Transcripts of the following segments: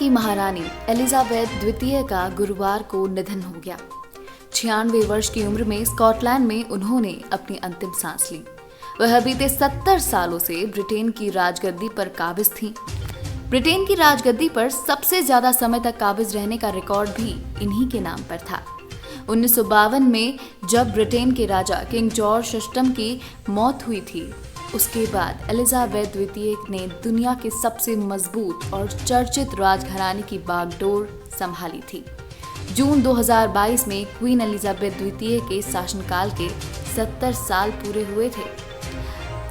की महारानी एलिजाबेथ द्वितीय का गुरुवार को निधन हो गया। 96 वर्ष की उम्र में स्कॉटलैंड में उन्होंने अपनी अंतिम सांस ली। वह बीते 70 सालों से ब्रिटेन की राजगद्दी पर काबिज थीं। ब्रिटेन की राजगद्दी पर सबसे ज्यादा समय तक काबिज रहने का रिकॉर्ड भी इन्हीं के नाम पर था। 1952 में जब ब्रिटेन के राजा किंग जॉर्ज अष्टम की मौत हुई थी, उसके बाद एलिजाबेथ द्वितीय ने दुनिया के सबसे मजबूत और चर्चित राजघराने की बागडोर संभाली थी। जून 2022 में क्वीन एलिजाबेथ द्वितीय के शासनकाल के 70 साल पूरे हुए थे।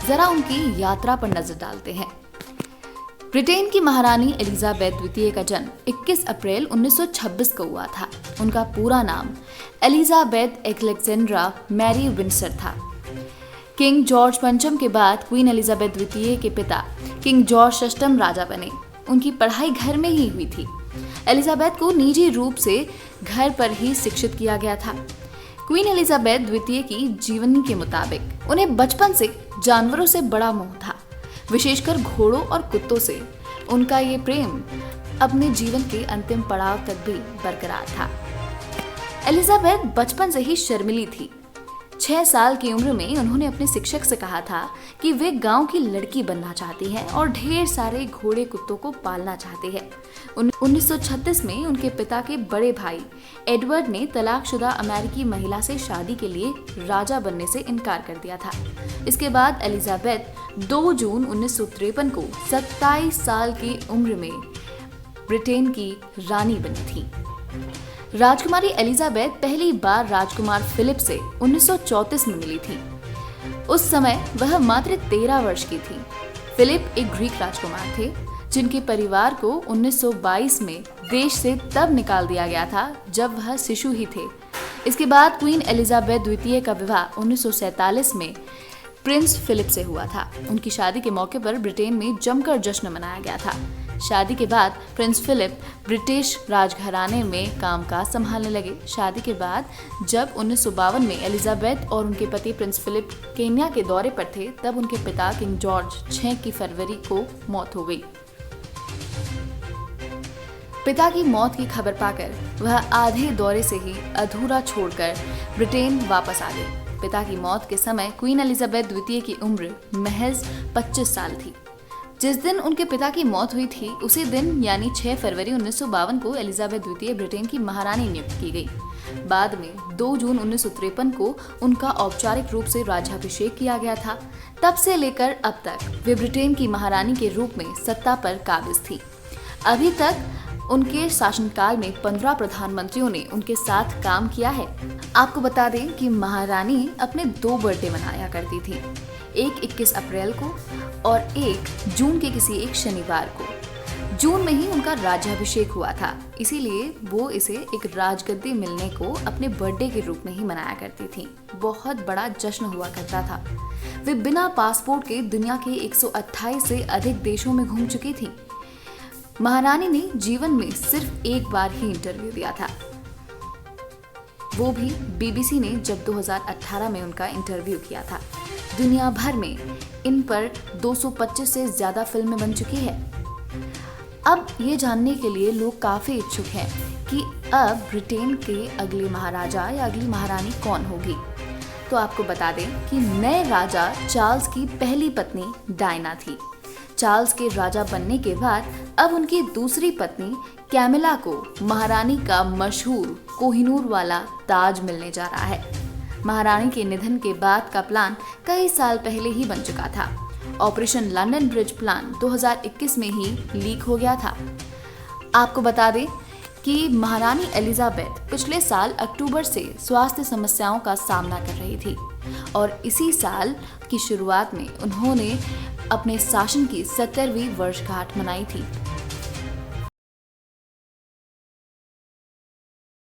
जरा उनकी यात्रा पर नजर डालते हैं। ब्रिटेन की महारानी एलिजाबेथ द्वितीय का जन्म 21 अप्रैल 1926 को हुआ था। उनका पूरा नाम एलिजाबेथ एलेक्जेंड्रा मैरी विंडसर था। किंग जॉर्ज पंचम के बाद क्वीन एलिजाबेथ द्वितीय के पिता किंग जॉर्ज अष्टम राजा बने। उनकी पढ़ाई घर में ही हुई थी। एलिजाबेथ को निजी रूप से घर पर ही शिक्षित किया गया था। क्वीन एलिजाबेथ द्वितीय की जीवनी के मुताबिक उन्हें बचपन से जानवरों से बड़ा मोह था, विशेषकर घोड़ों और कुत्तों से। उनका ये प्रेम अपने जीवन के अंतिम पड़ाव तक भी बरकरार था। एलिजाबेथ बचपन से ही शर्मीली थी। 6 साल की उम्र में उन्होंने अपने शिक्षक से कहा था कि वे गांव की लड़की बनना चाहती हैं और ढेर सारे घोड़े कुत्तों को पालना चाहती है। 1936 में उनके पिता के बड़े भाई एडवर्ड ने तलाकशुदा अमेरिकी महिला से शादी के लिए राजा बनने से इनकार कर दिया था। इसके बाद एलिजाबेथ 2 जून 1953 को 27 साल की उम्र में ब्रिटेन की रानी बनी थी। राजकुमारी एलिजाबेथ पहली बार राजकुमार फिलिप से 1934 में मिली थी। उस समय वह मात्र 13 वर्ष की थी। फिलिप एक ग्रीक राजकुमार थे जिनके परिवार को 1922 में देश से तब निकाल दिया गया था जब वह शिशु ही थे। इसके बाद क्वीन एलिजाबेथ द्वितीय का विवाह 1947 में प्रिंस फिलिप से हुआ था। उनकी शादी के मौके पर ब्रिटेन में जमकर जश्न मनाया गया था। शादी के बाद प्रिंस फिलिप ब्रिटिश राजघराने में कामकाज संभालने लगे। शादी के बाद जब 1952 में एलिजाबेथ और उनके पति प्रिंस फिलिप केन्या के दौरे पर थे, तब उनके पिता किंग जॉर्ज 6 फरवरी को मौत हो गई। पिता की मौत की खबर पाकर वह आधे दौरे से ही अधूरा छोड़कर ब्रिटेन वापस आ गए। पिता की मौत के समय क्वीन एलिजाबेथ द्वितीय की उम्र महज 25 साल थी। जिस दिन उनके पिता की मौत हुई थी, उसी दिन यानी 6 फरवरी 1952 को एलिजाबेथ द्वितीय ब्रिटेन की महारानी नियुक्त की गई। बाद में 2 जून 1953 को उनका औपचारिक रूप से राज्याभिषेक किया गया था। तब से लेकर अब तक वे ब्रिटेन की महारानी के रूप में सत्ता पर काबिज थी। अभी तक उनके शासनकाल में 15 प्रधानमंत्रियों ने उनके साथ काम किया है। आपको बता दें कि महारानी अपने 2 बर्थडे मनाया करती थी, एक 21 अप्रैल को और एक जून के किसी एक शनिवार को। जून में ही उनका राज्याभिषेक हुआ था, इसीलिए वो इसे एक राजगद्दी मिलने को अपने बर्थडे के रूप में ही मनाया करती थी। बहुत बड़ा जश्न हुआ करता था। वे बिना पासपोर्ट के दुनिया के 128 से अधिक देशों में घूम चुकी थी। महारानी ने जीवन में सिर्फ एक बार ही इंटरव्यू दिया था, वो भी बीबीसी ने जब 2018 में उनका इंटरव्यू किया था। दुनिया भर में इन पर 225 से ज्यादा फिल्में बन चुकी है। अब ये जानने के लिए लोग काफी इच्छुक हैं कि अब ब्रिटेन के अगले महाराजा या अगली महारानी कौन होगी। तो आपको बता दें कि नए राजा चार्ल्स की पहली पत्नी डायना थी। चार्ल्स के राजा बनने के बाद अब उनकी दूसरी पत्नी कैमिला को महारानी का मशहूर कोहिनूर वाला ताज मिलने जा रहा है। महारानी के निधन के बाद का प्लान कई साल पहले ही बन चुका था। ऑपरेशन लंदन ब्रिज प्लान 2021 में ही लीक हो गया था। आपको बता दें कि महारानी एलिजाबेथ पिछले साल अक्टूबर से स्वास्थ्य समस्याओं का सामना कर रही थी और इसी साल की शुरुआत में उन्होंने अपने शासन की 70वीं वर्षगांठ मनाई थी।